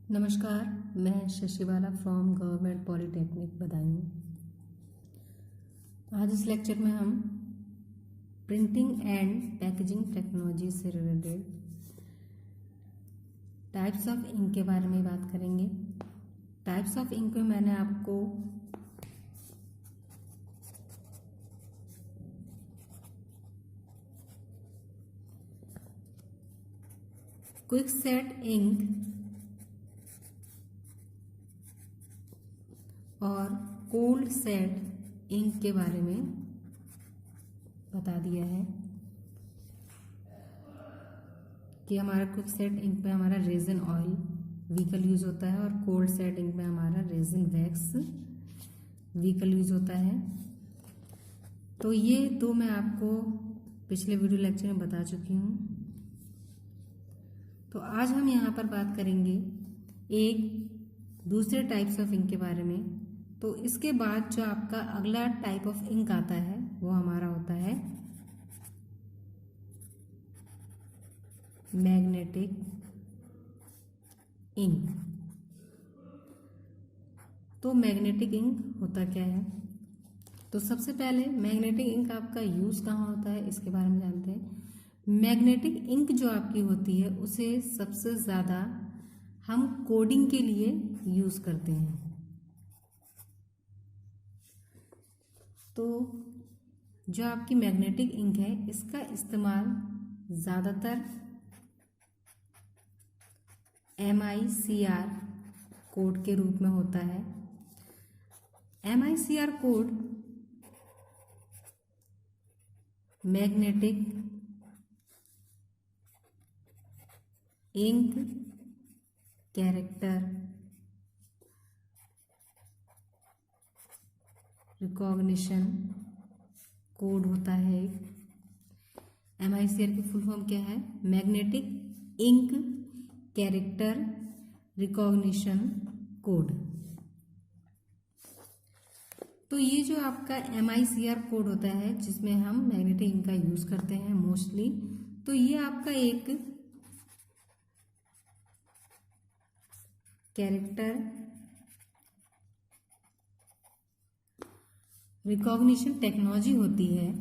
नमस्कार, मैं Shashibala from government polytechnic Badaun. आज इस लेक्चर में हम प्रिंटिंग एंड पैकेजिंग टेक्नोलॉजी से रिलेटेड टाइप्स ऑफ इंक के बारे में बात करेंगे। टाइप्स ऑफ इंक में मैंने आपको क्विक सेट इंक और कोल्ड सेट इंक के बारे में बता दिया है कि हमारा क्विक सेट इंक पे हमारा रेजिन ऑयल व्हीकल यूज होता है और कोल्ड सेट इंक में हमारा रेजिन वैक्स व्हीकल यूज होता है। तो ये दो मैं आपको पिछले वीडियो लेक्चर में बता चुकी हूँ। तो आज हम यहाँ पर बात करेंगे एक दूसरे टाइप्स ऑफ इंक के बारे में। तो इसके बाद जो आपका अगला टाइप ऑफ इंक आता है वो हमारा होता है मैग्नेटिक इंक। तो मैग्नेटिक इंक होता क्या है? तो सबसे पहले मैग्नेटिक इंक आपका यूज कहाँ होता है इसके बारे में जानते हैं। मैग्नेटिक इंक जो आपकी होती है उसे सबसे ज़्यादा हम कोडिंग के लिए यूज करते हैं। तो जो आपकी मैग्नेटिक इंक है इसका इस्तेमाल ज़्यादातर MICR कोड के रूप में होता है। MICR code magnetic ink character recognition code होता है। MICR की फुल फॉर्म क्या है? Magnetic ink character recognition code. तो ये जो आपका MICR कोड होता है जिसमें हम मैग्नेटिक इंक का यूज करते हैं मोस्टली, तो ये आपका एक कैरेक्टर रिकॉग्निशन टेक्नोलॉजी होती है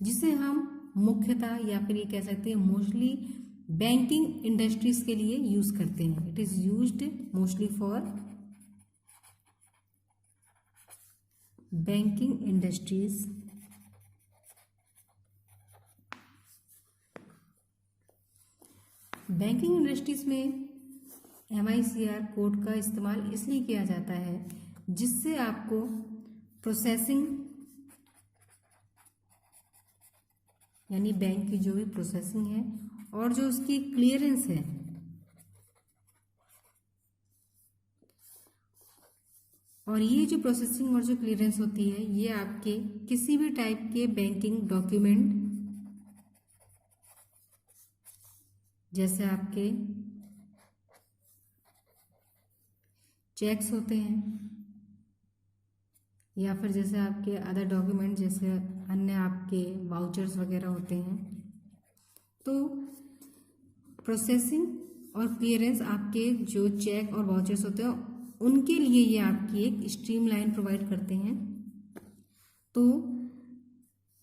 जिसे हम मुख्यतः या फिर ये कह सकते हैं मोस्टली बैंकिंग इंडस्ट्रीज के लिए यूज करते हैं। It is used mostly for banking industries banking industries में MICR कोड का इस्तेमाल इसलिए किया जाता है जिससे आपको प्रोसेसिंग यानी बैंक की जो भी प्रोसेसिंग है और जो उसकी क्लियरेंस है और ये जो प्रोसेसिंग और जो क्लियरेंस होती है ये आपके किसी भी टाइप के बैंकिंग डॉक्यूमेंट जैसे आपके चेक्स होते हैं या फिर जैसे आपके अदर डॉक्यूमेंट जैसे अन्य आपके वाउचर्स वगैरह होते हैं। तो प्रोसेसिंग और क्लियरेंस आपके जो चेक और वाउचर्स होते हैं उनके लिए ये आपकी एक स्ट्रीमलाइन प्रोवाइड करते हैं। तो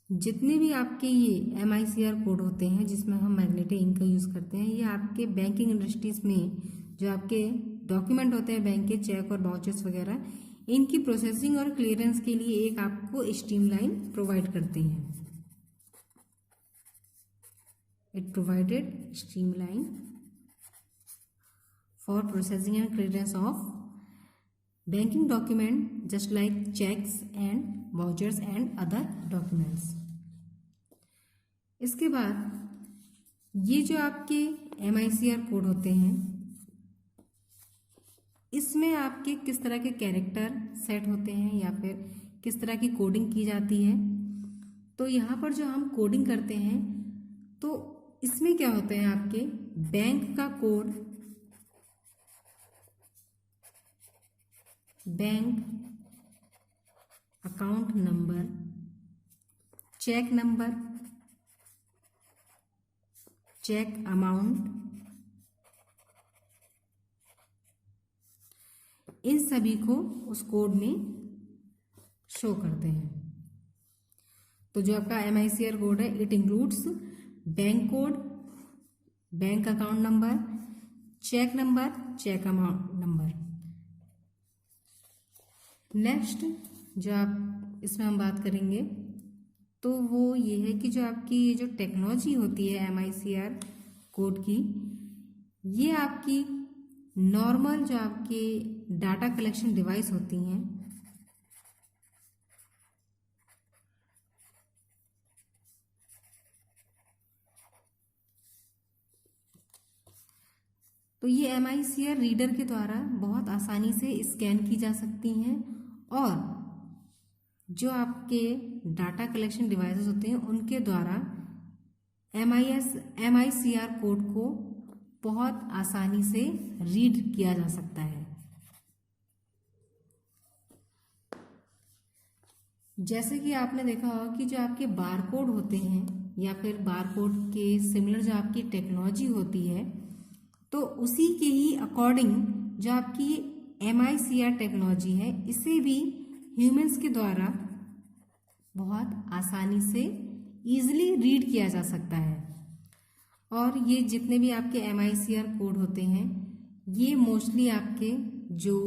जितने भी आपके ये MICR कोड होते हैं जिसमें हम मैग्नेटिक इंक का यूज़ करते हैं ये आपके बैंकिंग इंडस्ट्रीज में जो आपके डॉक्यूमेंट होते हैं बैंक के चेक और वाउचर्स वगैरह इनकी प्रोसेसिंग और क्लियरेंस के लिए एक आपको स्ट्रीमलाइन प्रोवाइड करते हैं। It provided streamline for processing and clearance of banking document just like cheques and vouchers and other documents. इसके बाद ये जो आपके MICR कोड होते हैं इसमें आपके किस तरह के कैरेक्टर सेट होते हैं या फिर किस तरह की कोडिंग की जाती है। तो यहाँ पर जो हम कोडिंग करते हैं तो इसमें क्या होते हैं आपके बैंक का कोड, bank account number, cheque number, cheque amount, इन सभी को उस कोड में शो करते हैं। तो जो आपका MICR कोड है, it includes bank code, bank account number, cheque number, cheque amount number. Next जो आप इसमें हम बात करेंगे तो वो ये है कि जो आपकी ये जो टेक्नोलॉजी होती है MICR कोड की, ये आपकी नॉर्मल जो आपके डाटा कलेक्शन डिवाइस होती हैं, तो ये MICR रीडर के द्वारा बहुत आसानी से स्कैन की जा सकती हैं और जो आपके डाटा कलेक्शन डिवाइसेस होते हैं उनके द्वारा MICR कोड को बहुत आसानी से रीड किया जा सकता है। जैसे कि आपने देखा होगा कि जो आपके बारकोड होते हैं या फिर बारकोड के सिमिलर जो आपकी टेक्नोलॉजी होती है, तो उसी के ही अकॉर्डिंग जो आपकी MICR टेक्नोलॉजी है, इसे भी ह्यूमंस के द्वारा बहुत आसानी से ईजिली रीड किया जा सकता है। और ये जितने भी आपके MICR कोड होते हैं, ये मोस्टली आपके जो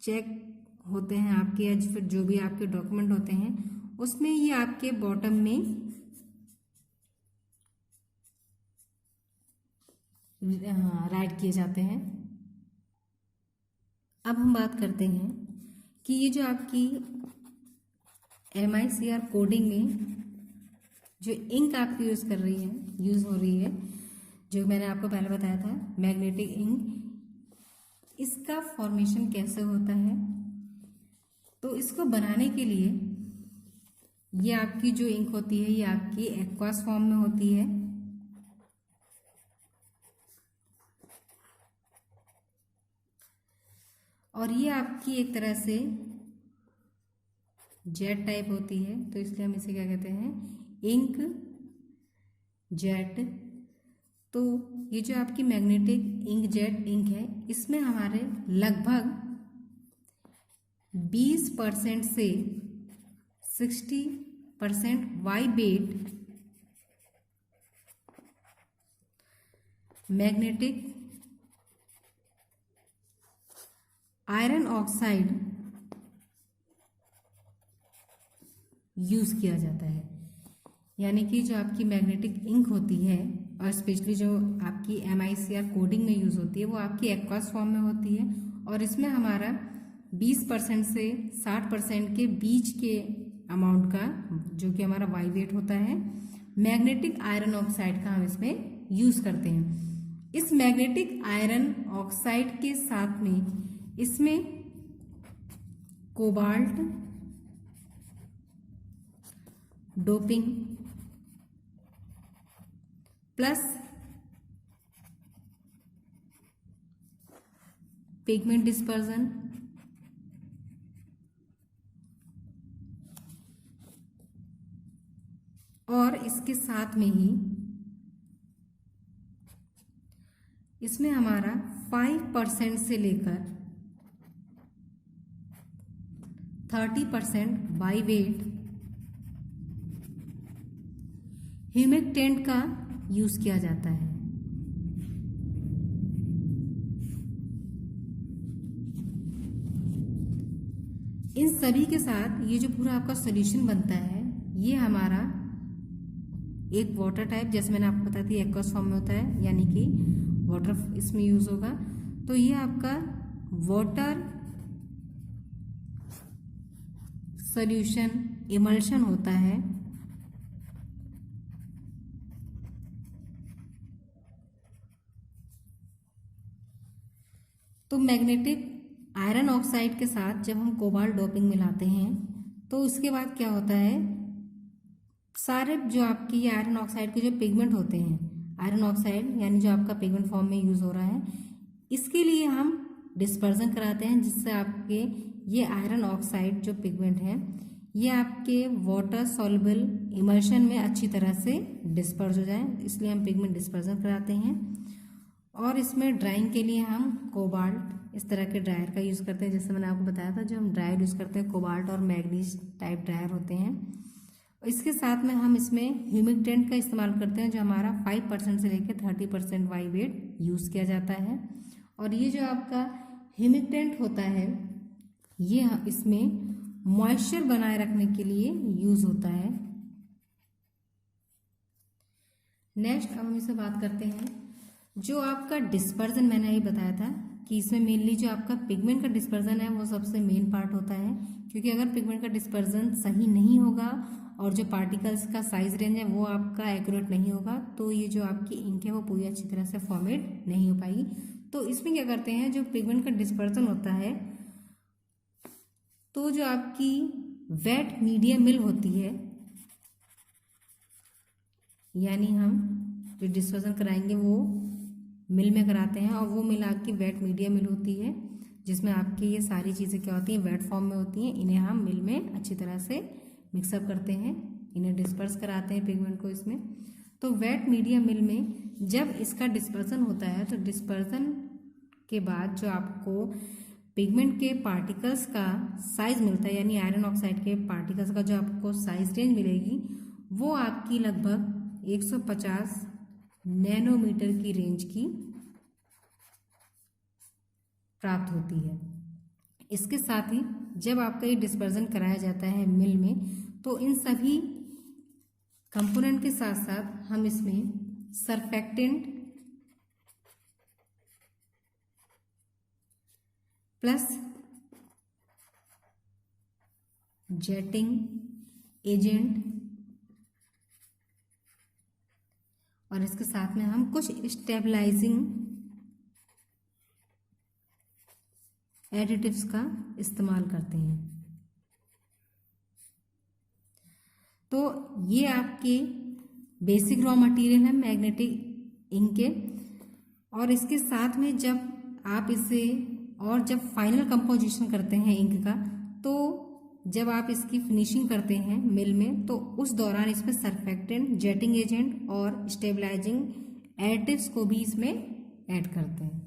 चेक होते हैं आपके या फिर जो भी आपके डॉक्यूमेंट होते हैं, उसमें ये आपके बॉटम में राइट किए जाते हैं। अब हम बात करते हैं कि ये जो आपकी MICR कोडिंग में जो इंक आपकी यूज़ हो रही है, जो मैंने आपको पहले बताया था मैग्नेटिक इंक, इसका फॉर्मेशन कैसे होता है। तो इसको बनाने के लिए ये आपकी जो इंक होती है, ये आपकी एक्वास फॉर्म में होती है। और ये आपकी एक तरह से जेट टाइप होती है, तो इसलिए हम इसे क्या कहते हैं, इंक जेट। तो ये जो आपकी मैग्नेटिक इंक जेट इंक है, इसमें हमारे लगभग 20% से 60% vibrate magnetic iron oxide use किया जाता है। यानी कि जो आपकी मैग्नेटिक इंक होती है और स्पेशली जो आपकी MICR कोडिंग में यूज होती है, वो आपकी एक्वास फॉर्म में होती है और इसमें हमारा 20% से 60% के बीच के अमाउंट का जो कि हमारा वाइब्रेट होता है मैग्नेटिक आयरन ऑक्साइड का हम इसमें यूज करते हैं। इस मैग्नेटिक आयरन ऑक्साइड के साथ में इसमें cobalt doping plus pigment dispersion और इसके साथ में ही इसमें हमारा 5% से लेकर 30% बाई वेट ह्यूमेक्टेंट का यूज किया जाता है। इन सभी के साथ ये जो पूरा आपका सॉल्यूशन बनता है, ये हमारा एक वाटर टाइप, जैसे मैंने आपको बताया थी एक्वस फॉर्म में होता है, यानी कि वाटर इसमें यूज होगा। तो ये आपका वाटर सॉल्यूशन इमल्शन होता है। तो मैग्नेटिक आयरन ऑक्साइड के साथ जब हम कोबाल्ट डोपिंग मिलाते हैं तो उसके बाद क्या होता है, सारे जो आपकी ये आयरन ऑक्साइड के जो पिगमेंट होते हैं, आयरन ऑक्साइड यानी जो आपका पिगमेंट फॉर्म में यूज हो रहा है, इसके लिए हम डिस्पर्जन कराते हैं, जिससे आपके ये आयरन ऑक्साइड जो पिगमेंट है ये आपके वाटर सॉल्युबल इमल्शन में अच्छी तरह से डिस्पर्स हो जाए, इसलिए हम पिगमेंट डिस्पर्जन कराते हैं। और इसमें ड्राइंग के लिए हम कोबाल्ट इस तरह के ड्रायर का यूज़ करते हैं। जैसे मैंने आपको बताया था, जो हम ड्रायर यूज़ करते हैं कोबाल्ट और मैग्नीज टाइप ड्रायर होते हैं। इसके साथ में हम इसमें ह्यूमिडेंट का इस्तेमाल करते हैं, जो हमारा 5% से लेकर 30% वाई वेट यूज़ किया जाता है। और ये जो आपका ह्यूमिडेंट होता है, ये इसमें मॉइस्चर बनाए रखने के लिए यूज़ होता है। नेक्स्ट अब हम इससे बात करते हैं, जो आपका डिस्पर्जन, मैंने ये बताया था कि इसमें मेनली जो आपका पिगमेंट का डिस्पर्जन है वो सबसे मेन पार्ट होता है, क्योंकि अगर पिगमेंट का डिस्पर्जन सही नहीं होगा और जो पार्टिकल्स का साइज रेंज है वो आपका एक्यूरेट नहीं होगा, तो ये जो आपकी इंक है वो पूरी अच्छी तरह से फॉर्मेट नहीं हो पाएगी। तो इसमें क्या करते हैं, जो पिगमेंट का डिस्पर्जन होता है, तो जो आपकी वेट मीडियम मिल होती है, यानी हम जो डिस्पर्जन कराएंगे वो मिल में कराते हैं, और वो मिल आपकी वेट मीडियम मिल होती है, जिसमें आपकी ये सारी चीज़ें क्या होती हैं, वेट फॉर्म में होती हैं। इन्हें हम मिल में अच्छी तरह से मिक्सअप करते हैं, इन्हें डिस्पर्स कराते हैं पिगमेंट को इसमें। तो वेट मीडियम मिल में जब इसका डिस्पर्सन होता है, तो डिस्पर्सन के बाद जो आपको पिगमेंट के पार्टिकल्स का साइज मिलता है, यानी आयरन ऑक्साइड के पार्टिकल्स का जो आपको साइज रेंज मिलेगी, वो आपकी लगभग 150 नैनोमीटर की रेंज की प्राप्त होती है। इसके साथ ही जब आपका ये डिस्पर्जन कराया जाता है मिल में, तो इन सभी कंपोनेंट के साथ साथ हम इसमें सरफेक्टेंट प्लस जेटिंग एजेंट और इसके साथ में हम कुछ स्टेबलाइजिंग एडिटिव्स का इस्तेमाल करते हैं। तो ये आपके बेसिक रॉ मटेरियल है मैग्नेटिक इंक के, और इसके साथ में जब आप इसे और जब फाइनल कंपोजिशन करते हैं इंक का, तो जब आप इसकी फिनिशिंग करते हैं मिल में, तो उस दौरान इसमें सरफेक्टेंट, जेटिंग एजेंट और स्टेबलाइजिंग एडिटिव्स को भी इसमें ऐड करते हैं।